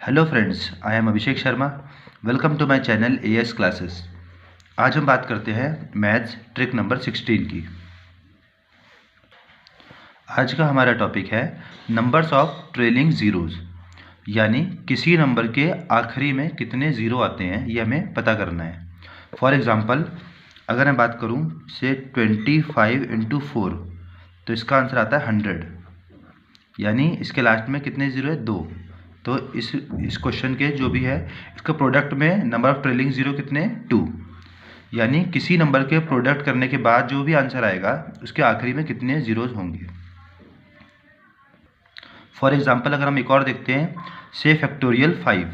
Hello friends, I am Abhishek Sharma. Welcome to my channel AS classes. आज हम बात करते हैं मैथ्स ट्रिक नंबर 16 की। आज का हमारा टॉपिक है नंबर्स ऑफ ट्रेलिंग ज़ीरोज़, यानी किसी नंबर के आखिरी में कितने ज़ीरो आते हैं ये हमें पता करना है। फॉर एग्ज़ाम्पल, अगर मैं बात करूं से 25 इंटू 4, तो इसका आंसर आता है 100, यानी इसके लास्ट में कितने ज़ीरो है? 2। तो इस क्वेश्चन के जो भी है, इसका प्रोडक्ट में नंबर ऑफ ट्रेलिंग ज़ीरो कितने? 2। यानी किसी नंबर के प्रोडक्ट करने के बाद जो भी आंसर आएगा उसके आखिरी में कितने ज़ीरोज़ होंगे। फॉर एग्जांपल, अगर हम एक और देखते हैं, से फैक्टोरियल 5,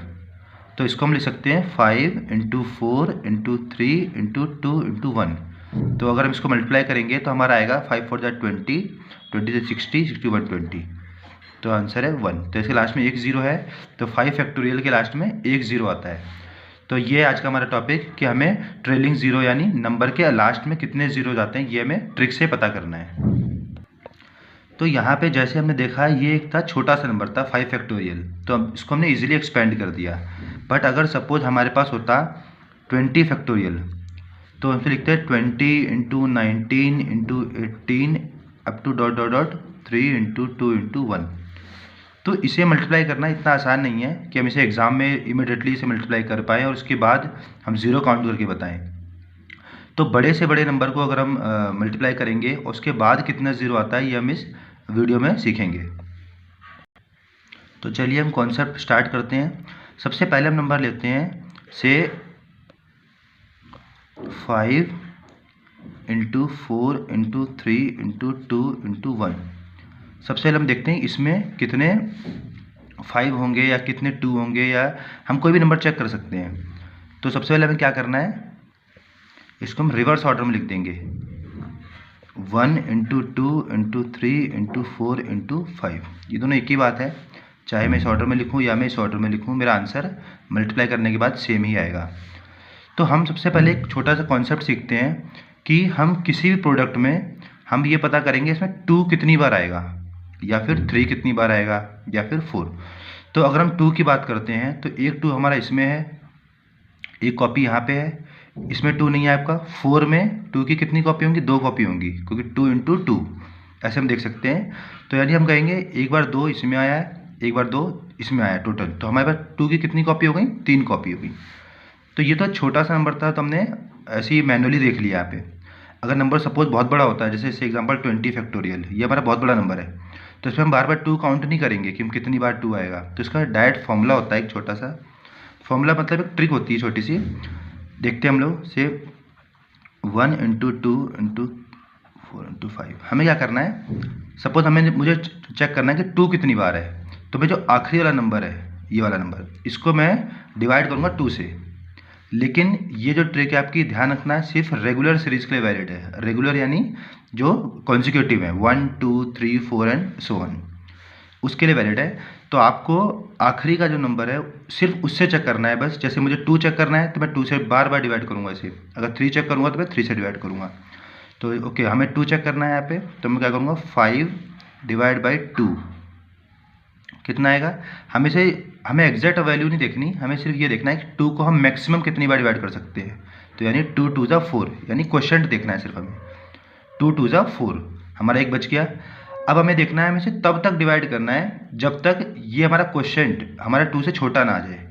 तो इसको हम लिख सकते हैं 5 इंटू 4 इंटू 3 इंटू 2 इंटू 1। तो अगर हम इसको मल्टीप्लाई करेंगे तो हमारा आएगा 5 4 20, 20 से 60, 60 120, तो आंसर है 1। तो इसके लास्ट में एक ज़ीरो है, तो 5 फैक्टोरियल के लास्ट में एक ज़ीरो आता है। तो ये आज का हमारा टॉपिक कि हमें ट्रेलिंग ज़ीरो यानी नंबर के लास्ट में कितने ज़ीरो जाते हैं ये हमें ट्रिक से पता करना है। तो यहाँ पे जैसे हमने देखा, ये एक था छोटा सा नंबर था 5 फैक्टोरियल, तो अब इसको हमने इजीली एक्सपेंड कर दिया। बट अगर सपोज हमारे पास होता 20 फैक्टोरियल, तो हम लिखते हैं 20 into 19 into 18 up to dot dot dot 3 into 2 into 1। तो इसे मल्टीप्लाई करना इतना आसान नहीं है कि हम इसे एग्ज़ाम में इमिडिएटली इसे मल्टीप्लाई कर पाएँ और उसके बाद हम ज़ीरो काउंट करके बताएं। तो बड़े से बड़े नंबर को अगर हम मल्टीप्लाई करेंगे उसके बाद कितना ज़ीरो आता है ये हम इस वीडियो में सीखेंगे। तो चलिए हम कॉन्सेप्ट स्टार्ट करते हैं। सबसे पहले हम नंबर लेते हैं से 5 इंटू 4 इंटू 3 इंटू 2 इंटू 1। सबसे पहले हम देखते हैं इसमें कितने 5 होंगे या कितने 2 होंगे, या हम कोई भी नंबर चेक कर सकते हैं। तो सबसे पहले हमें क्या करना है, इसको हम रिवर्स ऑर्डर में लिख देंगे, 1 इंटू 2 इंटू 3 इंटू 4 इंटू 5। ये दोनों एक ही बात है, चाहे मैं इस ऑर्डर में लिखूँ या मैं इस ऑर्डर में लिखूँ, मेरा आंसर मल्टीप्लाई करने के बाद सेम ही आएगा। तो हम सबसे पहले एक छोटा सा कॉन्सेप्ट सीखते हैं कि हम किसी भी प्रोडक्ट में हम ये पता करेंगे इसमें 2 कितनी बार आएगा, या फिर 3 कितनी बार आएगा, या फिर 4। तो अगर हम 2 की बात करते हैं तो एक 2 हमारा इसमें है, एक कॉपी यहाँ पे है, इसमें 2 नहीं है आपका। 4 में 2 की कितनी कॉपी होंगी? 2 कॉपी होंगी, क्योंकि 2 इंटू 2 ऐसे हम देख सकते हैं। तो यानी हम कहेंगे एक बार 2 इसमें आया है, एक बार 2 इसमें आया टोटल, तो हमारे पास 2 की कितनी कॉपी हो गई? 3 कॉपी हो गई। तो ये तो छोटा सा नंबर था, तो हमने ऐसे ही मैनुअली देख लिया यहाँ पे। अगर नंबर सपोज बहुत बड़ा होता है, जैसे एग्जांपल 20 फैक्टोरियल, ये हमारा बहुत बड़ा नंबर है, तो इसमें हम बार बार 2 काउंट नहीं करेंगे कि हम कितनी बार 2 आएगा। तो इसका डायरेक्ट फॉर्मूला होता है, एक छोटा सा फॉर्मूला, मतलब एक ट्रिक होती है छोटी सी। देखते हैं हम लोग से 1 इंटू 2 इंटू 4 इंटू 5। हमें क्या करना है, सपोज मुझे चेक करना है कि 2 कितनी बार है, तो मैं जो आखिरी वाला नंबर है, ये वाला नंबर, इसको मैं डिवाइड करूँगा 2 से। लेकिन ये जो ट्रिक है आपकी, ध्यान रखना है, सिर्फ रेगुलर सीरीज के लिए वैलिड है। रेगुलर यानी जो कॉन्जिक्यूटिव है, 1 2 3 4 एंड सो ऑन, उसके लिए वैलिड है। तो आपको आखिरी का जो नंबर है सिर्फ उससे चेक करना है बस। जैसे मुझे 2 चेक करना है तो मैं 2 से बार बार डिवाइड करूँगा इसे। अगर 3 चेक करूँगा तो मैं 3 से डिवाइड करूँगा। तो ओके, हमें 2 चेक करना है यहाँ पे, तो मैं क्या करूँगा, 5 डिवाइड बाई 2 कितना आएगा। हमें एग्जैक्ट वैल्यू नहीं देखनी, हमें सिर्फ ये देखना है कि 2 को हम मैक्सिमम कितनी बार डिवाइड कर सकते हैं। तो यानी 2 2 ज़ा 4, यानी क्वोशंट देखना है सिर्फ हमें। 2 2 ज़ा 4, हमारा एक बच गया। अब हमें देखना है, हमें इसे तब तक डिवाइड करना है जब तक ये हमारा क्वोशंट हमारा 2 से छोटा ना आ जाए।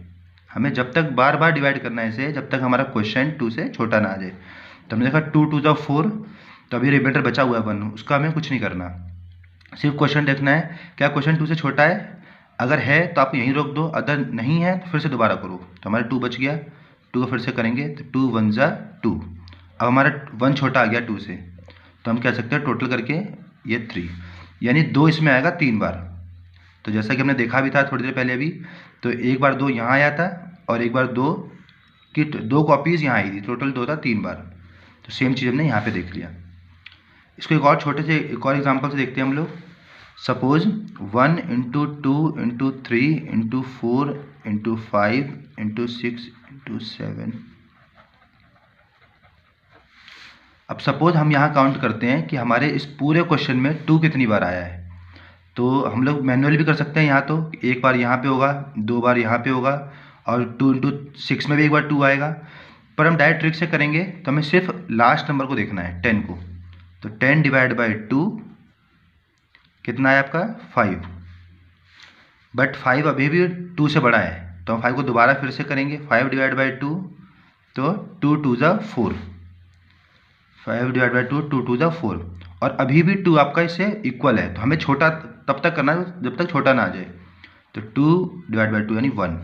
हमें जब तक बार बार डिवाइड करना है इसे जब तक हमारा क्वोशंट 2 से छोटा ना आ जाए। तो हमने देखा 2 2 ज़ा 4, तो अभी रिमाइंडर बचा हुआ है 1, उसका हमें कुछ नहीं करना, सिर्फ क्वेश्चन देखना है क्या क्वेश्चन 2 से छोटा है। अगर है तो आप यहीं रोक दो, अगर नहीं है तो फिर से दोबारा करो। तो हमारा 2 बच गया, 2 को फिर से करेंगे तो 2 1 ज़ा 2। अब हमारा 1 छोटा आ गया 2 से, तो हम कह सकते हैं टोटल करके ये 3, यानी 2 इसमें आएगा 3 बार। तो जैसा कि हमने देखा भी था थोड़ी देर पहले भी, तो एक बार 2 यहाँ आया था और एक बार 2 की 2 कॉपीज़ यहाँ आई थी, टोटल 2 था 3 बार। तो सेम चीज़ हमने यहाँ पर देख लिया। इसको एक और छोटे से एक और एग्जाम्पल से देखते हैं हम लोग। Suppose 1 into 2 into 3 into 4 into 5 into 6 into 7। अब सपोज हम यहाँ काउंट करते हैं कि हमारे इस पूरे क्वेश्चन में 2 कितनी बार आया है। तो हम लोग मैनुअली भी कर सकते हैं। यहाँ तो एक बार यहाँ पे होगा, 2 बार यहाँ पे होगा, और 2 इंटू 6 में भी एक बार 2 आएगा। पर हम डायरेक्ट ट्रिक से करेंगे तो हमें सिर्फ लास्ट नंबर को देखना है, 10 को। तो 10 डिवाइड बाई 2 कितना है आपका 5, बट 5 अभी भी 2 से बड़ा है, तो हम 5 को दोबारा फिर से करेंगे। 5 डिवाइड बाई 2, तो 2 2 जा 4, 5 डिवाइड बाई 2, 2 2 जा 4, और अभी भी 2 आपका इससे इक्वल है, तो हमें छोटा तब तक करना है जब तक छोटा ना आ जाए। तो 2 डिवाइड बाई 2 यानी 1,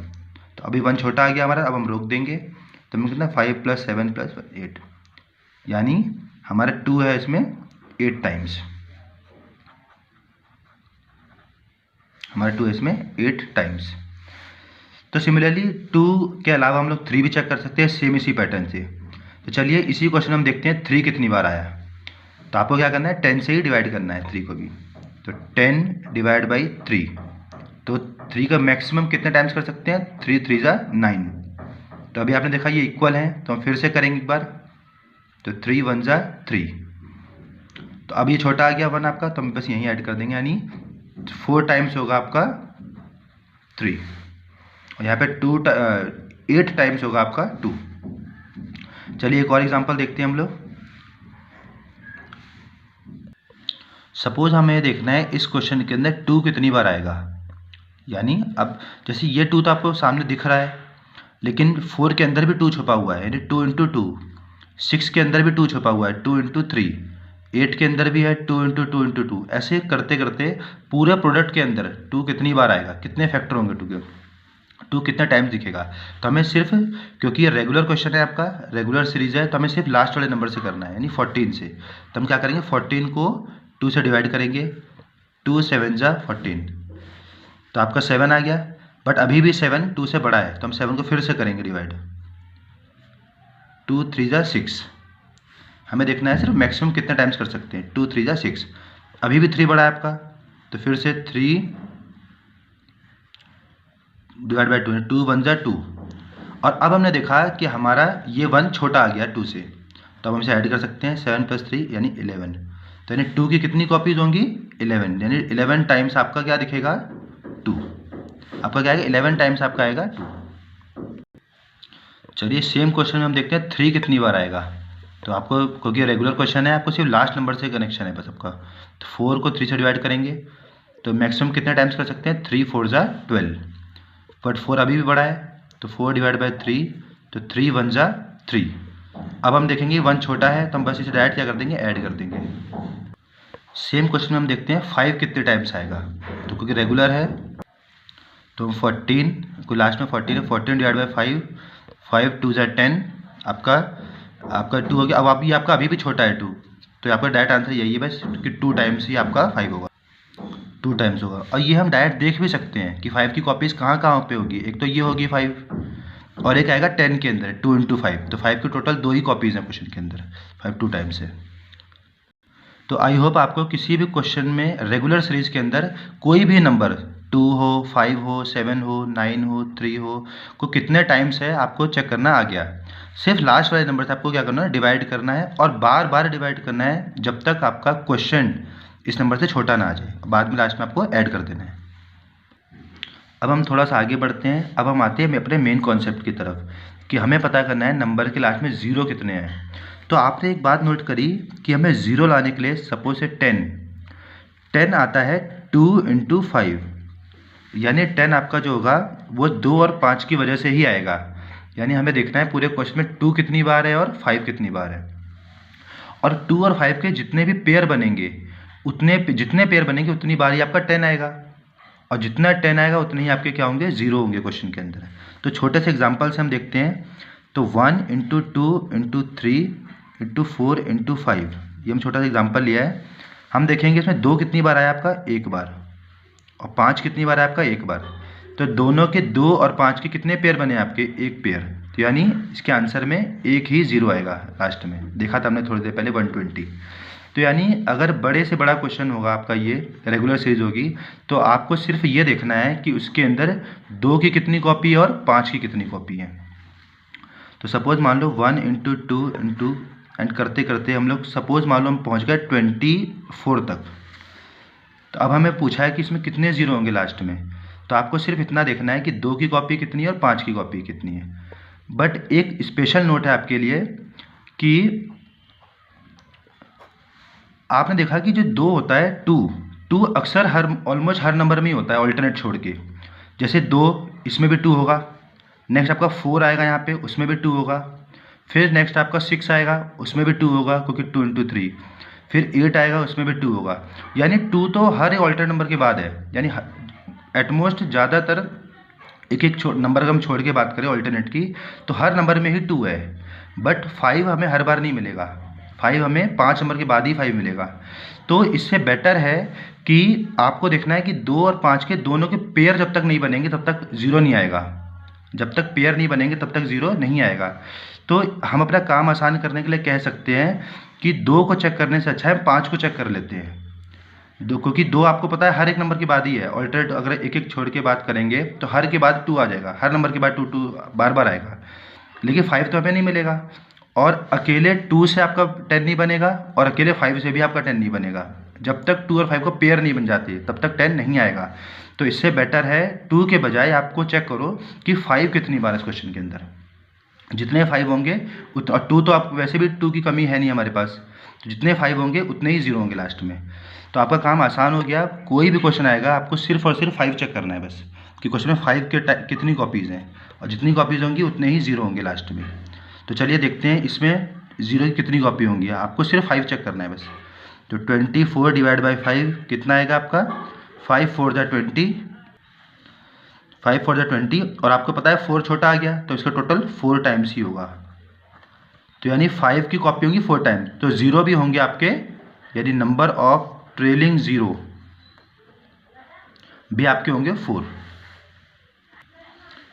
तो अभी 1 छोटा आ गया हमारा, अब हम रोक देंगे। तो हमें कितना 5 + 7 + 8, यानी हमारा 2 है इसमें 8 टाइम्स, हमारा 2 इसमें 8 टाइम्स। तो सिमिलरली 2 के अलावा हम लोग 3 भी चेक कर सकते हैं सेम इसी पैटर्न से। तो चलिए इसी क्वेश्चन हम देखते हैं 3 कितनी बार आया। तो आपको क्या करना है, 10 से ही डिवाइड करना है 3 को भी। तो 10 डिवाइड बाई 3, तो 3 का मैक्सिमम कितने टाइम्स कर सकते हैं, 3 3 जा 9। तो अभी आपने देखा ये इक्वल है, तो हम फिर से करेंगे एक बार। तो 3 1 जा 3, तो अब ये छोटा आ गया 1 आपका, तो हम बस यहीं ऐड कर देंगे, यानी 4 टाइम्स होगा आपका 3, और यहाँ पे 8 टाइम्स होगा आपका 2। चलिए एक और एग्जांपल देखते हैं हम लोग। सपोज हमें देखना है इस क्वेश्चन के अंदर 2 कितनी बार आएगा, यानी अब जैसे ये 2 तो आपको सामने दिख रहा है, लेकिन 4 के अंदर भी 2 छुपा हुआ है, यानी 2 इंटू 2। 6 के अंदर भी 2 छुपा हुआ है, 2 इंटू 3। 8 के अंदर भी है 2 इंटू 2 इंटू 2। ऐसे करते करते पूरे प्रोडक्ट के अंदर 2 कितनी बार आएगा, कितने फैक्टर होंगे 2 के, 2 कितना टाइम्स दिखेगा। तो हमें सिर्फ, क्योंकि ये रेगुलर क्वेश्चन है आपका, रेगुलर सीरीज है, तो हमें सिर्फ लास्ट वाले नंबर से करना है, यानी 14 से। तो हम क्या करेंगे, 14 को 2 से डिवाइड करेंगे, 2 7 जा 14, तो आपका 7 आ गया। बट अभी भी 7 2 से बड़ा है, तो हम 7 को फिर से करेंगे डिवाइड, 2 3 जा 6। हमें देखना है सिर्फ मैक्सिमम कितने टाइम्स कर सकते हैं, 2 3 जा 6। अभी भी 3 बड़ा है आपका, तो फिर से 3 डिवाइड बाई 2, 2 1 जा 2। और अब हमने देखा कि हमारा ये 1 छोटा आ गया 2 से, तो अब हम इसे ऐड कर सकते हैं, 7 + 3 यानी 11। तो यानी 2 की कितनी कॉपीज होंगी, 11, यानी 11 टाइम्स आपका क्या दिखेगा, 2। आपका क्या आएगा, 11 टाइम्स आपका आएगा 2। चलिए सेम क्वेश्चन में हम देखते हैं 3 कितनी बार आएगा। तो आपको, क्योंकि रेगुलर क्वेश्चन है, आपको सिर्फ लास्ट नंबर से कनेक्शन है बस आपका। तो 4 को 3 से डिवाइड करेंगे, तो मैक्सिमम कितने टाइम्स कर सकते हैं, 3 4 जा 12, बट 4 अभी भी बड़ा है, तो 4 डिवाइड बाई 3, तो 3 1 जा 3। अब हम देखेंगे 1 छोटा है, तो हम बस इसे डायरेक्ट क्या कर देंगे, ऐड कर देंगे। सेम क्वेश्चन में हम देखते हैं 5 कितने टाइम्स आएगा। तो क्योंकि रेगुलर है, तो 14 को लास्ट में 14 है, 14 डिवाइड बाई 5, 5 2 जा 10, आपका 2 हो गया। अब अभी आपका अभी भी छोटा है 2, तो आपका डायरेक्ट आंसर यही है बस, कि 2 टाइम्स ही आपका 5 होगा, 2 टाइम्स होगा। और ये हम डायरेक्ट देख भी सकते हैं कि 5 की कॉपीज़ कहाँ कहाँ पे होगी। एक तो ये होगी 5, और एक आएगा 10 के अंदर 2 इंटू 5, तो 5 की टोटल 2 ही कॉपीज़ हैं क्वेश्चन के अंदर, 5 2 टाइम्स है। तो आई होप आपको किसी भी क्वेश्चन में रेगुलर सीरीज के अंदर कोई भी नंबर 2 हो, 5 हो, 7 हो, 9 हो, 3 हो, को कितने टाइम्स है आपको चेक करना आ गया। सिर्फ लास्ट वाले नंबर से आपको क्या करना है, डिवाइड करना है, और बार बार डिवाइड करना है जब तक आपका क्वेश्चन इस नंबर से छोटा ना आ जाए। बाद में लास्ट में आपको ऐड कर देना है। अब हम थोड़ा सा आगे बढ़ते हैं। अब हम आते हैं अपने मेन कॉन्सेप्ट की तरफ, कि हमें पता करना है नंबर के लास्ट में 0 कितने हैं। तो आपने एक बात नोट करी कि हमें 0 लाने के लिए, सपोज से 10 आता है 2 इंटू 5, यानी 10 आपका जो होगा वो 2 और 5 की वजह से ही आएगा। यानी हमें देखना है पूरे क्वेश्चन में 2 कितनी बार है और 5 कितनी बार है। और 2 और 5 के जितने भी पेयर बनेंगे, जितने पेयर बनेंगे उतनी बार ही आपका 10 आएगा, और जितना 10 आएगा उतने ही आपके क्या होंगे, 0 होंगे क्वेश्चन के अंदर। तो छोटे से एग्जांपल से हम देखते हैं। तो 1 इंटू 2 इंटू 3 इंटू 4 इंटू 5, ये हम छोटा सा एग्जांपल लिया है। हम देखेंगे इसमें 2 कितनी बार आया आपका, 1 बार, और 5 कितनी बार आया आपका, 1 बार। तो दोनों के 2 और 5 के कितने पेयर बने आपके, 1 पेयर। तो यानी इसके आंसर में एक ही 0 आएगा लास्ट में। देखा था हमने थोड़ी देर पहले 120। तो यानी अगर बड़े से बड़ा क्वेश्चन होगा आपका, ये रेगुलर सीरीज होगी, तो आपको सिर्फ ये देखना है कि उसके अंदर 2 की कितनी कॉपी है और 5 की कितनी कॉपी है। तो सपोज मान लो 1 इंटू 2 इंटू, एंड करते करते हम लोग सपोज मान लो हम पहुँच गए 24 तक। तो अब हमें पूछा है कि इसमें कितने ज़ीरो होंगे लास्ट में, तो आपको सिर्फ इतना देखना है कि 2 की कॉपी कितनी है और 5 की कॉपी कितनी है। बट एक स्पेशल नोट है आपके लिए कि आपने देखा कि जो 2 होता है, 2 अक्सर ऑलमोस्ट हर नंबर में ही होता है ऑल्टरनेट छोड़ के। जैसे 2 इसमें भी 2 होगा, नेक्स्ट आपका 4 आएगा यहाँ पे, उसमें भी 2 होगा, फिर नेक्स्ट आपका 6 आएगा, उसमें भी 2 होगा क्योंकि 2 × 3, फिर 8 आएगा, उसमें भी 2 होगा। यानी 2 तो हर एक ऑल्टरनेट नंबर के बाद है, यानी एटमोस्ट ज़्यादातर एक एक नंबर हम छोड़ के बात करें ऑल्टरनेट की, तो हर नंबर में ही 2 है। बट 5 हमें हर बार नहीं मिलेगा, 5 हमें 5 नंबर के बाद ही 5 मिलेगा। तो इससे बेटर है कि आपको देखना है कि 2 और 5 के दोनों के पेयर जब तक नहीं बनेंगे तब तक ज़ीरो नहीं आएगा, जब तक पेयर नहीं बनेंगे तब तक ज़ीरो नहीं आएगा। तो हम अपना काम आसान करने के लिए कह सकते हैं कि 2 को चेक करने से अच्छा है 5 को चेक कर लेते हैं। क्योंकि 2 आपको पता है हर एक नंबर के बाद ही है, ऑल्टरनेट अगर एक एक छोड़ के बात करेंगे तो हर के बाद 2 आ जाएगा, हर नंबर के बाद 2 बार बार आएगा। लेकिन 5 तो हमें नहीं मिलेगा, और अकेले 2 से आपका 10 नहीं बनेगा और अकेले 5 से भी आपका 10 नहीं बनेगा। जब तक 2 और 5 को पेयर नहीं बन जाती तब तक 10 नहीं आएगा। तो इससे बेटर है 2 के बजाय आपको चेक करो कि 5 कितनी बार इस क्वेश्चन के अंदर, जितने 5 होंगे और 2 तो आप वैसे भी 2 की कमी है नहीं हमारे पास, तो जितने 5 होंगे उतने ही ज़ीरो होंगे लास्ट में। तो आपका काम आसान हो गया। कोई भी क्वेश्चन आएगा आपको सिर्फ और सिर्फ 5 चेक करना है बस, कि क्वेश्चन में 5 के कितनी कॉपीज़ हैं, और जितनी कॉपीज़ होंगी उतने ही ज़ीरो होंगे लास्ट में। तो चलिए देखते हैं इसमें ज़ीरो की कितनी कॉपी होंगी। आपको सिर्फ 5 चेक करना है बस। तो 24 डिवाइड बाई 5 कितना आएगा आपका, 5 4 × 20, 5 4 × 20, और आपको पता है 4 छोटा आ गया तो इसका टोटल 4 टाइम्स ही होगा। तो यानी 5 की कॉपी होंगी 4 टाइम्स, तो ज़ीरो भी होंगे आपके, यानी नंबर ऑफ ट्रेलिंग ज़ीरो भी आपके होंगे 4।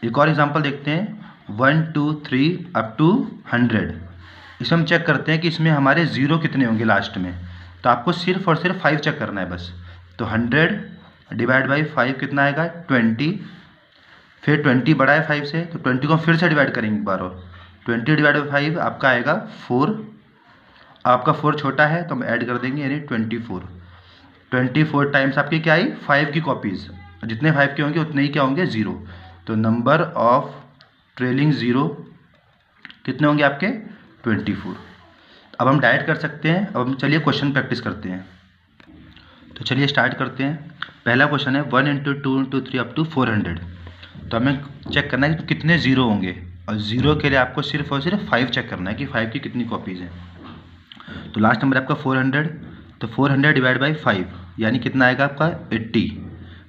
एक और एग्जांपल देखते हैं, 1 2 3 अप टू 100। इसमें हम चेक करते हैं कि इसमें हमारे ज़ीरो कितने होंगे लास्ट में। तो आपको सिर्फ और सिर्फ 5 चेक करना है बस। तो 100 डिवाइड बाई 5 कितना आएगा, 20। फिर 20 बड़ा है 5 से, तो 20 को फिर से डिवाइड करेंगे एक बार और, 20 डिवाइड बाई 5 आपका आएगा 4। आपका 4 छोटा है तो हम ऐड कर देंगे, यानी 24। 24 टाइम्स आपकी क्या आई, 5 की कॉपीज़, जितने 5 के होंगे उतने ही क्या होंगे, ज़ीरो। तो नंबर ऑफ ट्रेलिंग ज़ीरो कितने होंगे आपके, 24। अब हम डायरेक्ट कर सकते हैं। अब हम चलिए क्वेश्चन प्रैक्टिस करते हैं। तो चलिए स्टार्ट करते हैं। पहला क्वेश्चन है 1 × 2 × 3 अप टू 400। तो हमें चेक करना है कि कितने ज़ीरो होंगे, और ज़ीरो के लिए आपको सिर्फ और सिर्फ 5 चेक करना है कि 5 की कितनी कॉपीज़ हैं। तो लास्ट नंबर आपका 400, तो 400 डिवाइड बाई 5 यानी कितना आएगा आपका 80।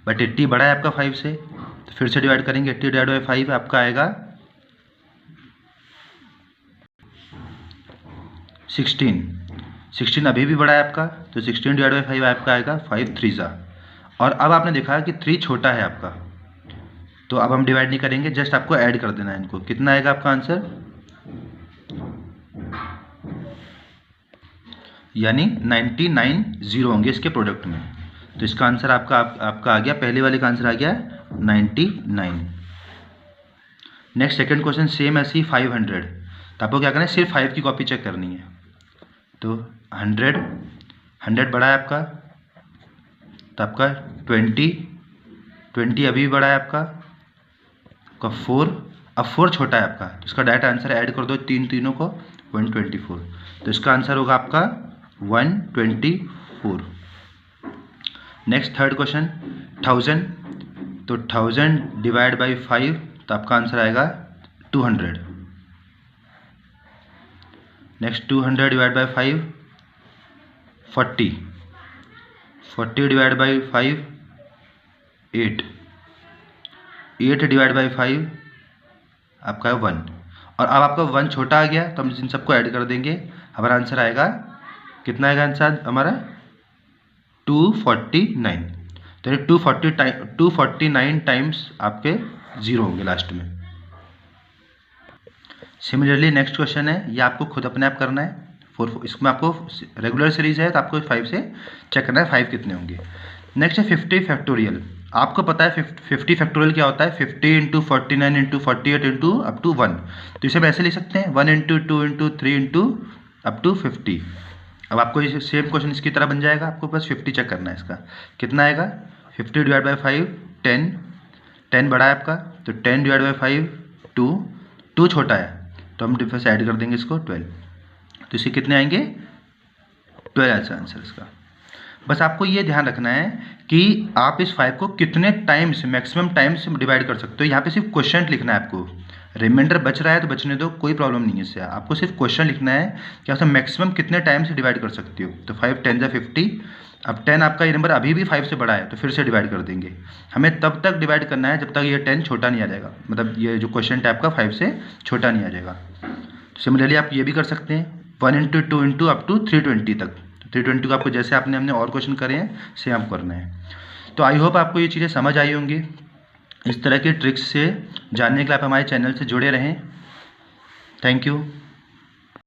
बट 80 बड़ा है आपका 5 से, तो फिर से डिवाइड करेंगे, 80 डिवाइड बाई 5 आपका आएगा 16 अभी भी बड़ा है आपका, तो 16 डिवाइड बाई 5 आपका आएगा 5 3 ज़ा। और अब आपने देखा कि 3 छोटा है आपका, तो अब हम डिवाइड नहीं करेंगे, जस्ट आपको ऐड कर देना है इनको। कितना आएगा आपका आंसर, यानी 99 ज़ीरो होंगे इसके प्रोडक्ट में। तो इसका आंसर आपका आ गया, पहले वाले का आंसर आ गया 99। नेक्स्ट सेकंड क्वेश्चन सेम ऐसे ही 500। तो आपको क्या करना है, सिर्फ 5 की कॉपी चेक करनी है। तो 100 बड़ा है आपका, तो आपका 20 अभी भी बड़ा है आपका 4, अब 4 छोटा है आपका, तो इसका डायरेक्ट आंसर ऐड कर दो तीनों को, 124। तो इसका आंसर होगा आपका 124। Next third question 1000। तो 1000 डिवाइड बाई 5, तो आपका आंसर आएगा 200। Next 200 divide by 5 40 divide by 5 8 divide by 5 आपका 1। और अब आपका 1 छोटा आ गया, तो हम इन सबको ऐड कर देंगे, हमारा आंसर आएगा कितना आएगा आंसर हमारा 249। तो 249 टाइम्स आपके ज़ीरो होंगे लास्ट में। सिमिलरली नेक्स्ट क्वेश्चन है, ये आपको खुद अपने आप करना है। इसमें आपको रेगुलर सीरीज है तो आपको 5 से चेक करना है 5 कितने होंगे। नेक्स्ट है 50 फैक्टोरियल। आपको पता है 50 फैक्टोरियल क्या होता है, 50 × 49 × 48 × अप टू 1। तो इसे हम ऐसे लिख सकते हैं 1 × 2 × 3 × अप टू 50। अब आपको ये सेम क्वेश्चन इसकी तरह बन जाएगा, आपको बस 50 चेक करना है इसका कितना आएगा। 50 डिवाइड बाई 5 10, 10 बड़ा है आपका, तो 10 डिवाइड बाई 5 2, 2 छोटा है तो हम डिफरेंस ऐड कर देंगे इसको 12, तो इसके कितने आएंगे 12 ऐसा आंसर इसका। बस आपको ये ध्यान रखना है कि आप इस 5 को कितने टाइम्स, मैक्सिमम टाइम्स डिवाइड कर सकते हो। यहाँ पे सिर्फ क्वेश्चन लिखना है आपको, रिमाइंडर बच रहा है तो बचने दो, कोई प्रॉब्लम नहीं है इससे। आपको सिर्फ क्वेश्चन लिखना है कि आप मैक्सिमम कितने टाइम से डिवाइड कर सकते हो। तो 5 10 50, अब 10 आपका ये नंबर अभी भी 5 से बड़ा है तो फिर से डिवाइड कर देंगे। हमें तब तक डिवाइड करना है जब तक ये 10 छोटा नहीं आ जाएगा, मतलब ये जो क्वेश्चन टाइप का 5 से छोटा नहीं आ जाएगा। तो सिमिलरली आप ये भी कर सकते हैं 1 इंटू 2 इंटू अप टू 320 तक। 320 को आपको जैसे हमने और क्वेश्चन करे हैं सेम आप करना है। तो आई होप आपको ये चीज़ें समझ आई होंगी। इस तरह के ट्रिक्स से जानने के लिए आप हमारे चैनल से जुड़े रहें। Thank you.